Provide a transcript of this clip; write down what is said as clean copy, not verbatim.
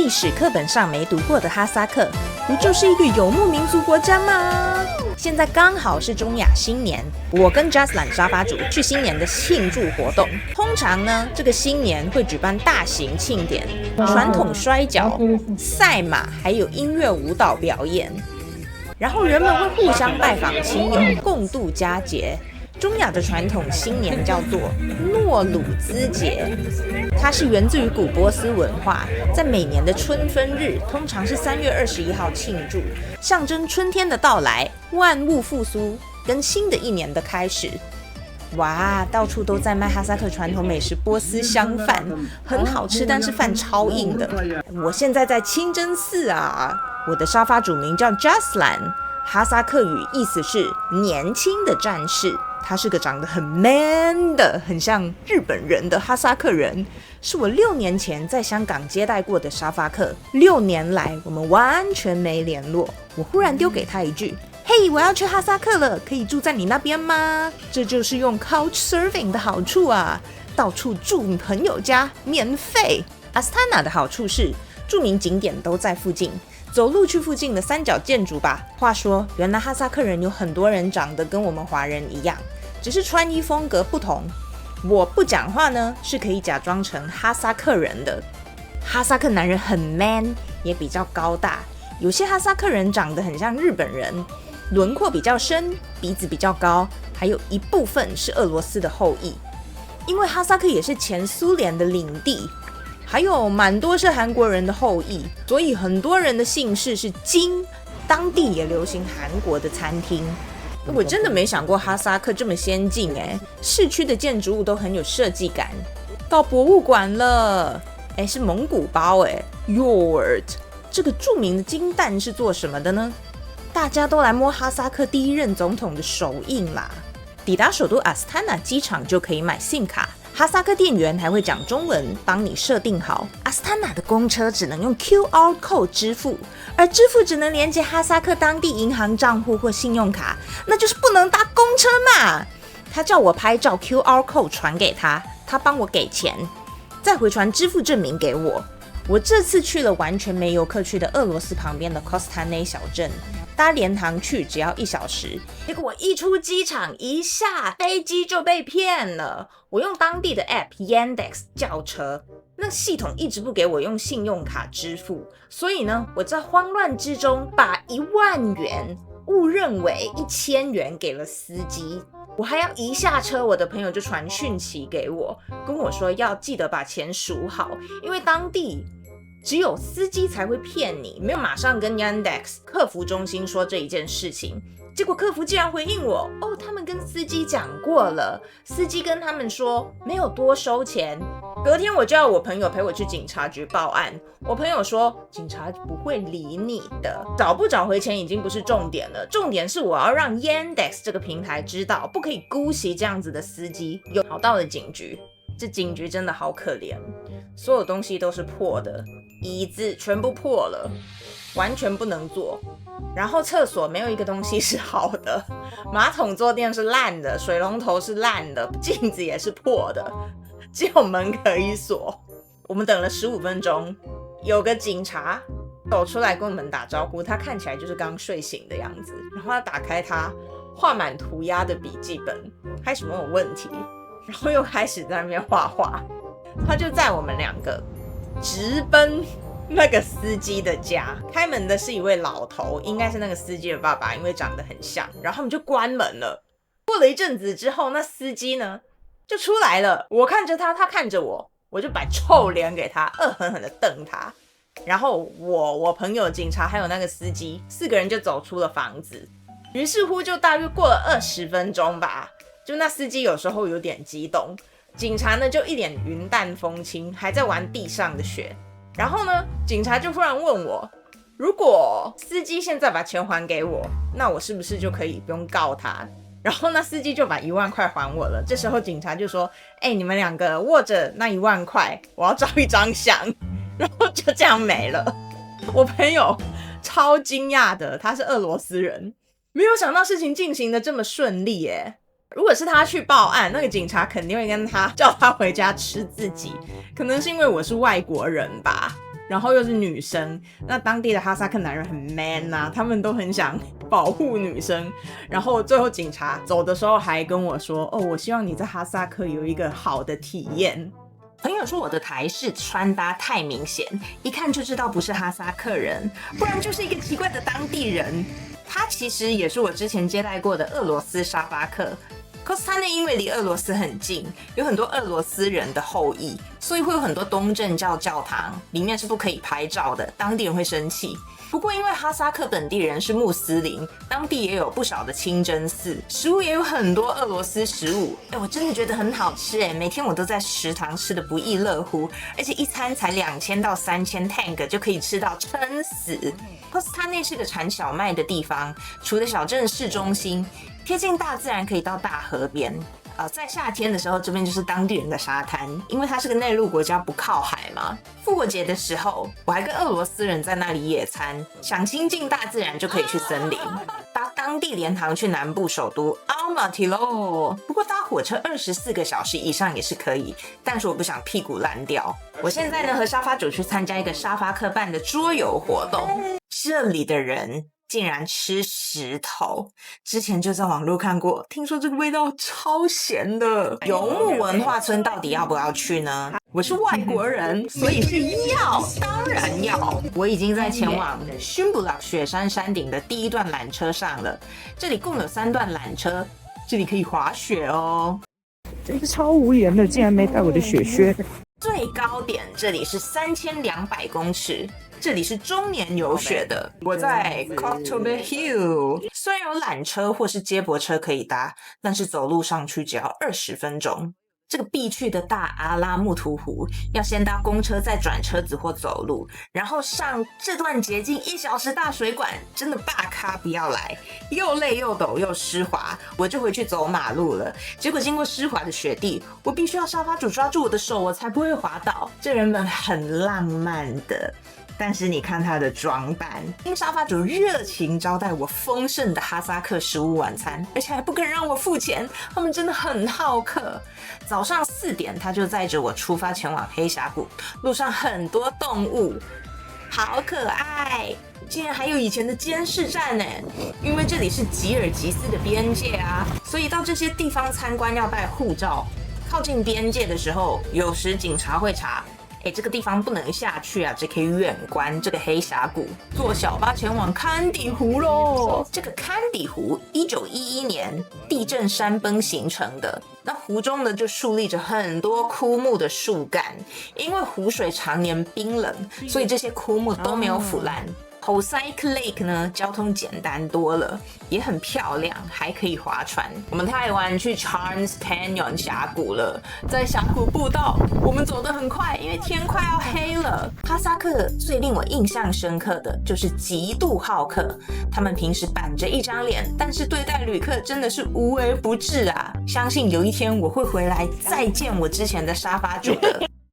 历史课本上没读过的哈萨克，不就是一个游牧民族国家吗？现在刚好是中亚新年，我跟 Jaslan 沙发主去新年的庆祝活动。通常呢，这个新年会举办大型庆典、传统摔跤、赛马，还有音乐舞蹈表演。然后人们会互相拜访亲友，共度佳节。中亚的传统新年叫做诺鲁兹节，它是源自于古波斯文化，在每年的春分日，通常是3月21号庆祝，象征春天的到来、万物复苏跟新的一年的开始。哇，到处都在卖哈萨克传统美食波斯香饭，很好吃，但是饭超硬的。我现在在清真寺啊，我的沙发主名叫 Jaslan， 哈萨克语意思是年轻的战士。他是个长得很 man 的，很像日本人的哈萨克人，是我6年前在香港接待过的沙发客。6年来我们完全没联络，我忽然丢给他一句：嘿，我要去哈萨克了，可以住在你那边吗？这就是用 Couchsurfing 的好处啊，到处住朋友家，免费。阿斯塔纳的好处是著名景点都在附近，走路去附近的三角建筑吧。话说，原来哈萨克人有很多人长得跟我们华人一样，只是穿衣风格不同。我不讲话呢，是可以假装成哈萨克人的。哈萨克男人很 man， 也比较高大。有些哈萨克人长得很像日本人，轮廓比较深，鼻子比较高，还有一部分是俄罗斯的后裔。因为哈萨克也是前苏联的领地，还有蛮多是韩国人的后裔，所以很多人的姓氏是金。当地也流行韩国的餐厅。我真的没想过哈萨克这么先进市区的建筑物都很有设计感，到博物馆了，是蒙古包Yoğurt。这个著名的金蛋是做什么的呢？大家都来摸哈萨克第一任总统的手印啦。抵达首都阿斯塔纳机场就可以买 SIM 卡，哈萨克店员还会讲中文，帮你设定好。阿斯塔纳的公车只能用 QR code 支付，而支付只能连接哈萨克当地银行账户或信用卡，那就是不能搭公车嘛。他叫我拍照 QR code 传给他，他帮我给钱，再回传支付证明给我。我这次去了完全没游客去的俄罗斯旁边的 Kostanay 小镇，搭联航去只要1小时，结果我一出机场一下飞机就被骗了。我用当地的 App Yandex 叫车，那系统一直不给我用信用卡支付，所以呢，我在慌乱之中把1万元误认为1000元给了司机。我还要一下车，我的朋友就传讯息给我，跟我说要记得把钱数好，因为当地只有司机才会骗你，没有马上跟 Yandex 客服中心说这一件事情。结果客服竟然回应我，他们跟司机讲过了，司机跟他们说没有多收钱。隔天我就要我朋友陪我去警察局报案，我朋友说警察不会理你的，找不找回钱已经不是重点了，重点是我要让 Yandex 这个平台知道，不可以姑息这样子的司机。有跑到了警局，这警局真的好可怜，所有东西都是破的，椅子全部破了，完全不能坐，然后厕所没有一个东西是好的，马桶坐垫是烂的，水龙头是烂的，镜子也是破的，只有门可以锁。我们等了15分钟，有个警察走出来跟我们打招呼，他看起来就是刚睡醒的样子，然后他打开他画满涂鸦的笔记本，开始问我问题，然后又开始在那边画画。他就载我们2个直奔那个司机的家，开门的是一位老头，应该是那个司机的爸爸，因为长得很像，然后他们就关门了。过了一阵子之后，那司机呢就出来了，我看着他，他看着我，我就摆臭脸给他，恶狠狠的瞪他。然后我朋友、警察还有那个司机4个人就走出了房子。于是乎就大约过了20分钟吧，就那司机有时候有点激动，警察呢就一脸云淡风轻，还在玩地上的雪。然后呢，警察就忽然问我，如果司机现在把钱还给我，那我是不是就可以不用告他？然后那司机就把1万块还我了。这时候警察就说，你们2个握着那1万块，我要照一张相。然后就这样没了。我朋友超惊讶的，他是俄罗斯人，没有想到事情进行的这么顺利耶。如果是他去报案，那个警察肯定会跟他叫他回家吃自己，可能是因为我是外国人吧。然后又是女生，那当地的哈萨克男人很 man 啊，他们都很想保护女生。然后最后警察走的时候还跟我说，哦，我希望你在哈萨克有一个好的体验。朋友说我的台式穿搭太明显，一看就知道不是哈萨克人，不然就是一个奇怪的当地人。他其实也是我之前接待过的俄罗斯沙发客。科斯塔内因为离俄罗斯很近，有很多俄罗斯人的后裔，所以会有很多东正教教堂，里面是不可以拍照的，当地人会生气。不过因为哈萨克本地人是穆斯林，当地也有不少的清真寺，食物也有很多俄罗斯食物。我真的觉得很好吃每天我都在食堂吃的不亦乐乎，而且一餐才2000到3000 tang 就可以吃到撑死。科斯塔内是个产小麦的地方，除了小镇市中心，贴近大自然，可以到大河边。在夏天的时候，这边就是当地人的沙滩，因为它是个内陆国家，不靠海嘛。复活节的时候，我还跟俄罗斯人在那里野餐，想亲近大自然就可以去森林，搭当地联航去南部首都阿马提洛。不过搭火车24个小时以上也是可以，但是我不想屁股烂掉。我现在呢和沙发主去参加一个沙发客办的桌游活动，这里的人竟然吃石头，之前就在网络看过，听说这个味道超咸的。游牧文化村到底要不要去呢？我是外国人，所以是要，当然要。我已经在前往熏布拉雪山山顶的第1段缆车上了，这里共有3段缆车，这里可以滑雪哦。这个超无言的，竟然没带我的雪靴。最高点这里是3200公尺，这里是终年有雪的。我在 Koktober Hill， 虽然有缆车或是接驳车可以搭，但是走路上去只要20分钟。这个必去的大阿拉木图湖，要先搭公车，再转车子或走路，然后上这段捷径1小时大水管，真的大咖不要来，又累又陡又湿滑，我就回去走马路了。结果经过湿滑的雪地，我必须要沙发主抓住我的手，我才不会滑倒。这原本很浪漫的，但是你看他的装扮，因沙发主热情招待我丰盛的哈萨克食物晚餐，而且还不肯让我付钱，他们真的很好客。早上4点，他就载着我出发前往黑峡谷，路上很多动物，好可爱，竟然还有以前的监视站呢。因为这里是吉尔吉斯的边界啊，所以到这些地方参观要带护照。靠近边界的时候，有时警察会查，这个地方不能下去啊，只可以远观这个黑峡谷。坐小巴前往堪底湖咯。这个堪底湖1911年地震山崩形成的，那湖中呢就竖立着很多枯木的树干，因为湖水常年冰冷，所以这些枯木都没有腐烂。Hossack Lake 呢，交通简单多了，也很漂亮，还可以划船。我们太晚去 Charles Canyon 峡谷了，在峡谷步道，我们走得很快，因为天快要黑了。哈萨克最令我印象深刻的就是极度好客，他们平时板着一张脸，但是对待旅客真的是无微不至啊！相信有一天我会回来再见我之前的沙发主的。